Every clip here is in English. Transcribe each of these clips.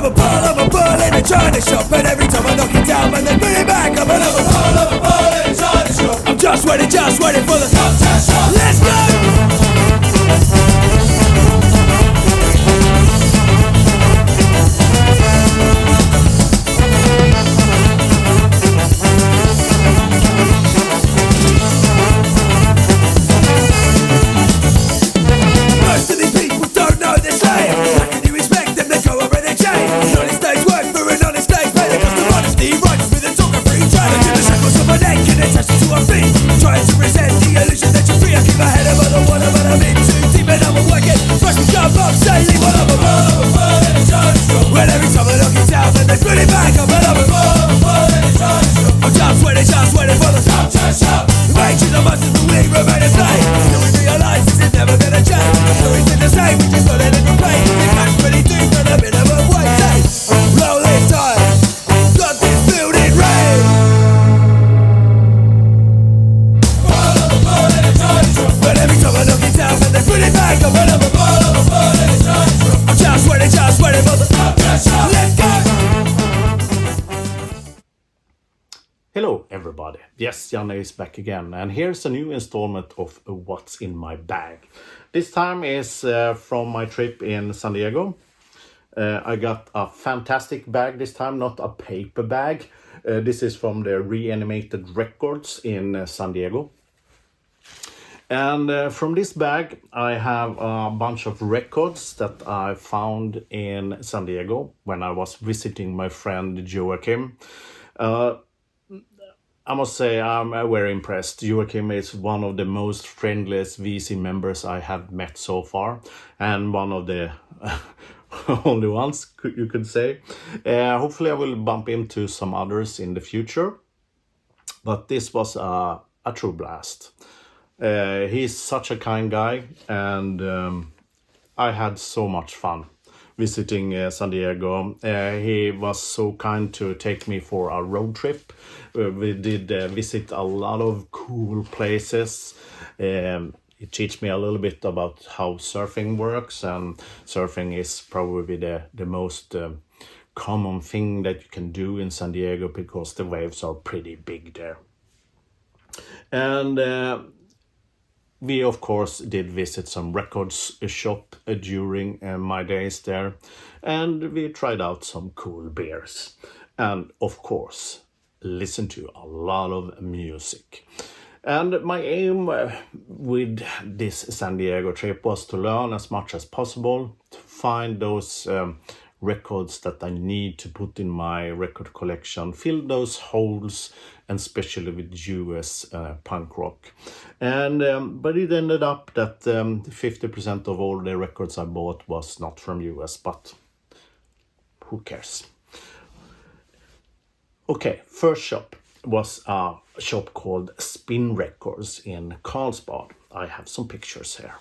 I'm a bull in a china shop, and every time I knock it down, man, they put it back up. And I'm a bull in a china shop. I'm just waiting for the top shot. Let's go! Trying to resent the illusion that you're free. I keep my head above the water, but I'm in too deep and I'm working. First we jump up, sailing, but I'm a bull in a china shop. When every time I knock it down, then they put it back up, and I'm a bull in a china shop. I'm just waiting for the top shot. Make sure the most of the week remain the same. Do we realize this is never gonna change? Stories in the same, we just got it in replace. You can't really do for a bit of a wait. Rolling time, got this building raised. But every time I knock it down, and they put it back up, and I'm a bull in a china shop. I'm just waiting for the top shot. Let's go! Hello everybody, yes, Janne is back again, and here's a new installment of What's in My Bag. This time is from my trip in San Diego. I got a fantastic bag this time, not a paper bag. This is from the Reanimated Records in San Diego. And from this bag I have a bunch of records that I found in San Diego when I was visiting my friend Joachim. I must say I'm very impressed. Joachim is one of the most friendliest VC members I have met so far, and one of the only ones, you could say. Hopefully I will bump into some others in the future, but this was a true blast. He's such a kind guy, and I had so much fun visiting San Diego. He was so kind to take me for a road trip. We did visit a lot of cool places. He taught me a little bit about how surfing works, and surfing is probably the most common thing that you can do in San Diego because the waves are pretty big there. And we of course did visit some records shop during my days there, and we tried out some cool beers, and of course listen to a lot of music. And my aim with this San Diego trip was to learn as much as possible, to find those records that I need to put in my record collection, fill those holes, and especially with US punk rock. And but it ended up that 50% of all the records I bought was not from US, but who cares? Okay, first shop was a shop called Spin Records in Carlsbad. I have some pictures here.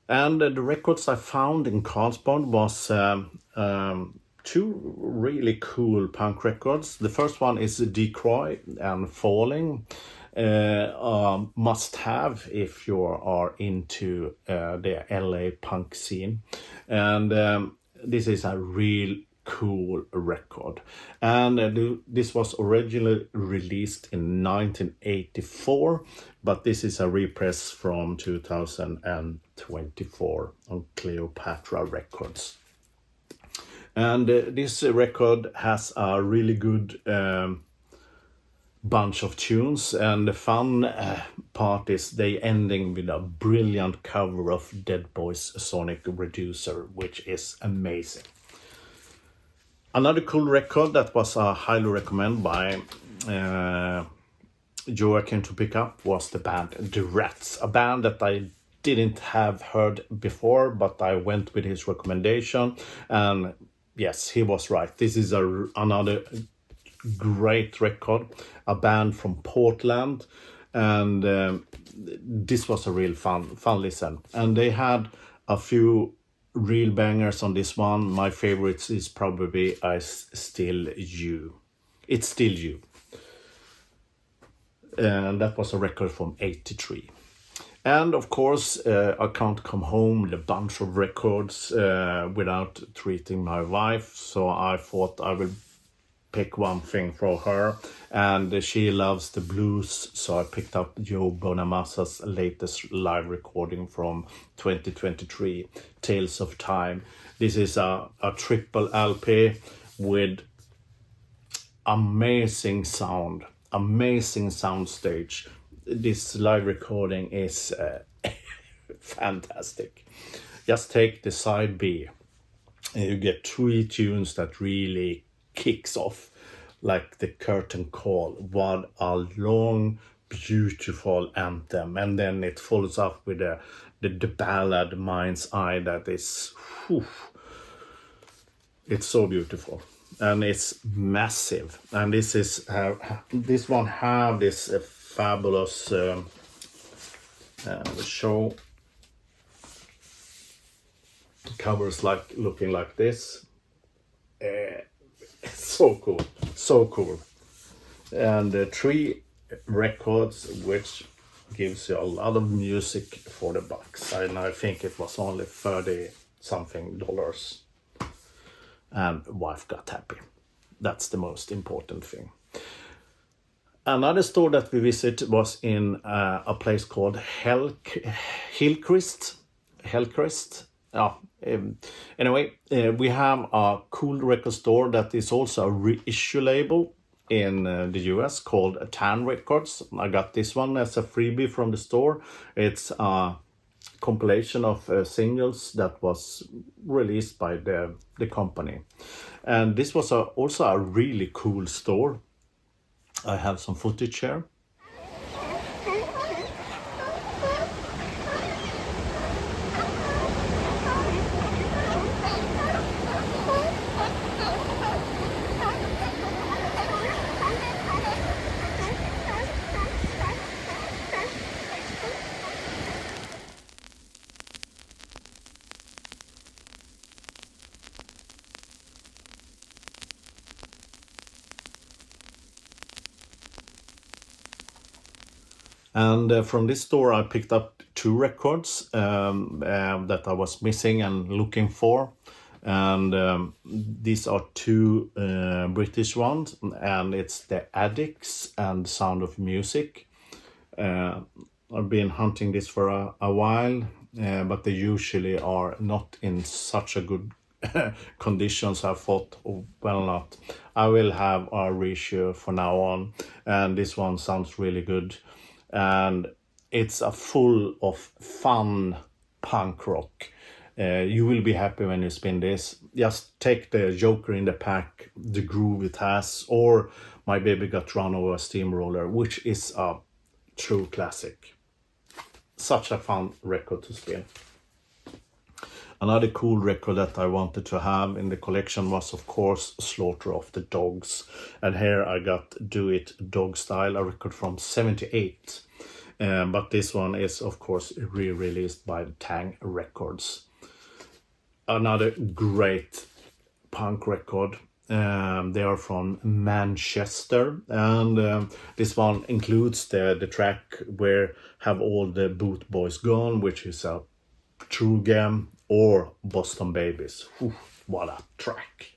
And the records I found in Carlsbad was two really cool punk records. The first one is Decoy and Falling. Must have if you are into the LA punk scene. And this is a real cool record. And this was originally released in 1984, but this is a repress from 2024 on Cleopatra Records. And this record has a really good bunch of tunes, and the fun part is they ending with a brilliant cover of Dead Boys' Sonic Reducer, which is amazing. Another cool record that was highly recommended by Joachim to pick up was the band The Rats, a band that I didn't have heard before, but I went with his recommendation, and yes, he was right. This is another great record, a band from Portland, and this was a real fun listen. And they had a few real bangers on this one. My favorites is probably Still You. It's Still You. And that was a record from '83. And of course, I can't come home with a bunch of records without treating my wife. So I thought I will pick one thing for her. And she loves the blues. So I picked up Joe Bonamassa's latest live recording from 2023, Tales of Time. This is a triple LP with amazing soundstage. This live recording is fantastic. Just take the side B and you get 3 tunes that really kicks off, like the curtain call. What a long, beautiful anthem. And then it follows up with the ballad Mind's Eye that is, whew, it's so beautiful. And it's massive. And this is this one have this fabulous show covers looking like this. It's so cool. And 3 records, which gives you a lot of music for the bucks. And I think it was only 30 something dollars. And wife got happy. That's the most important thing. Another store that we visited was in a place called Hillcrest. Anyway, we have a cool record store that is also a reissue label in the US called Taang Records. I got this one as a freebie from the store. It's a compilation of singles that was released by the company. And this was also a really cool store. I have some footage here. And from this store, I picked up 2 records that I was missing and looking for. And these are 2 British ones, and it's The Addicts and Sound of Music. I've been hunting this for a while, but they usually are not in such a good conditions. I thought, oh, well, not. I will have a reissue for now on, and this one sounds really good. And it's a full of fun punk rock. You will be happy when you spin this. Just take the Joker in the Pack, the groove it has, or My Baby Got Run Over a Steamroller, which is a true classic. Such a fun record to spin. Another cool record that I wanted to have in the collection was, of course, Slaughter of the Dogs. And here I got Do It Dog Style, a record from '78. But this one is, of course, re-released by Taang Records. Another great punk record. They are from Manchester. And this one includes the track Where Have All the Boot Boys Gone, which is a true gem, or Boston Babies. Whew, what a track.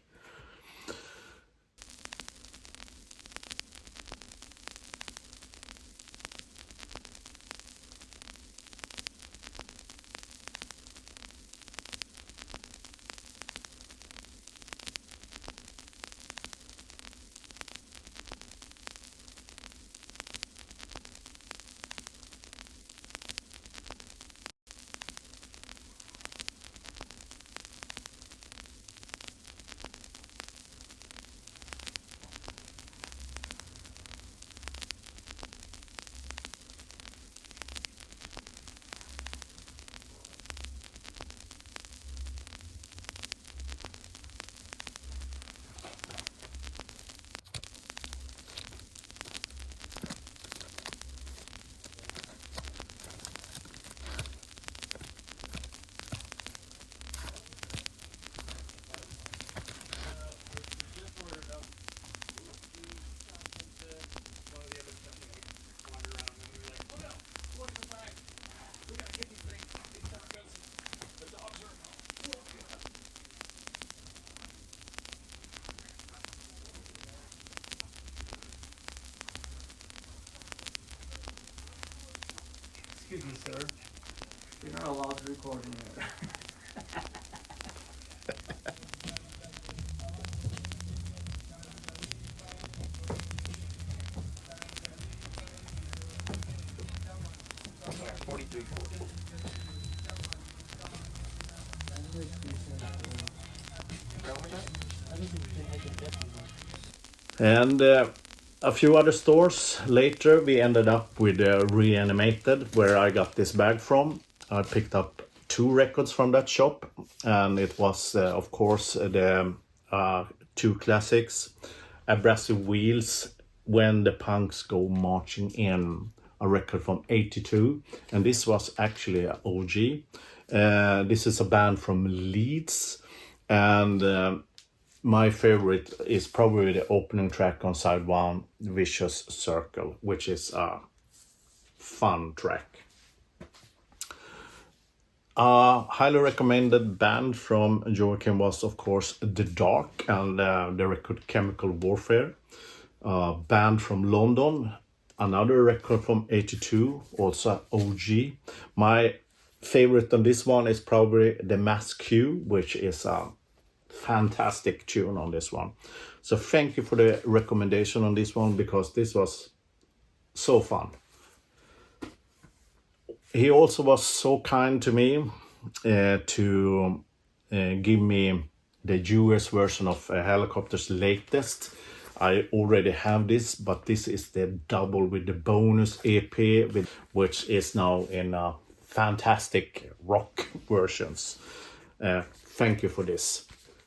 sir. You're not allowed to record in here. Sorry, 4340. And a few other stores later, we ended up with Reanimated, where I got this bag from. I picked up 2 records from that shop, and it was, of course, the 2 classics, Abrasive Wheels, When the Punks Go Marching In, a record from '82, and this was actually an OG. This is a band from Leeds, and my favorite is probably the opening track on side 1, Vicious Circle, which is a fun track. A highly recommended band from Joachim was, of course, The Dark and the record Chemical Warfare. Band from London, another record from '82, also OG. My favorite on this one is probably The Mass Q, which is a fantastic tune on this one. So thank you for the recommendation on this one, because this was so fun. He also was so kind to me to give me the US version of Helicopter's latest. I already have this, but this is the double with the bonus EP, which is now in fantastic rock versions. Thank you for this.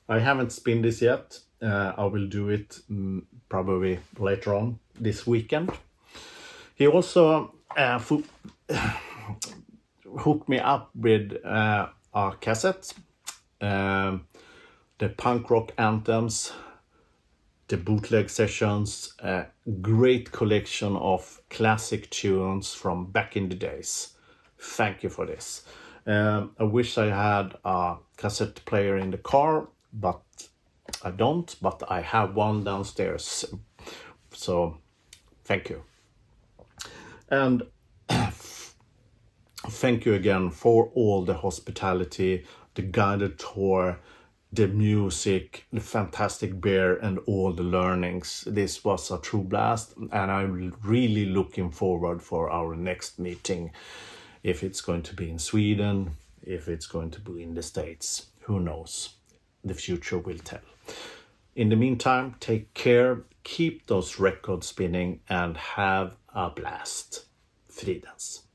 I haven't spinned this yet. I will do it probably later on this weekend. He also hooked me up with a cassette, the punk rock anthems, the bootleg sessions, a great collection of classic tunes from back in the days. Thank you for this. I wish I had a cassette player in the car, but I don't, but I have one downstairs. So thank you. And thank you again for all the hospitality, the guided tour, the music, the fantastic beer, and all the learnings. This was a true blast, and I'm really looking forward for our next meeting. If it's going to be in Sweden, if it's going to be in the States, who knows? The future will tell. In the meantime, take care, keep those records spinning, and have a blast. Fridens.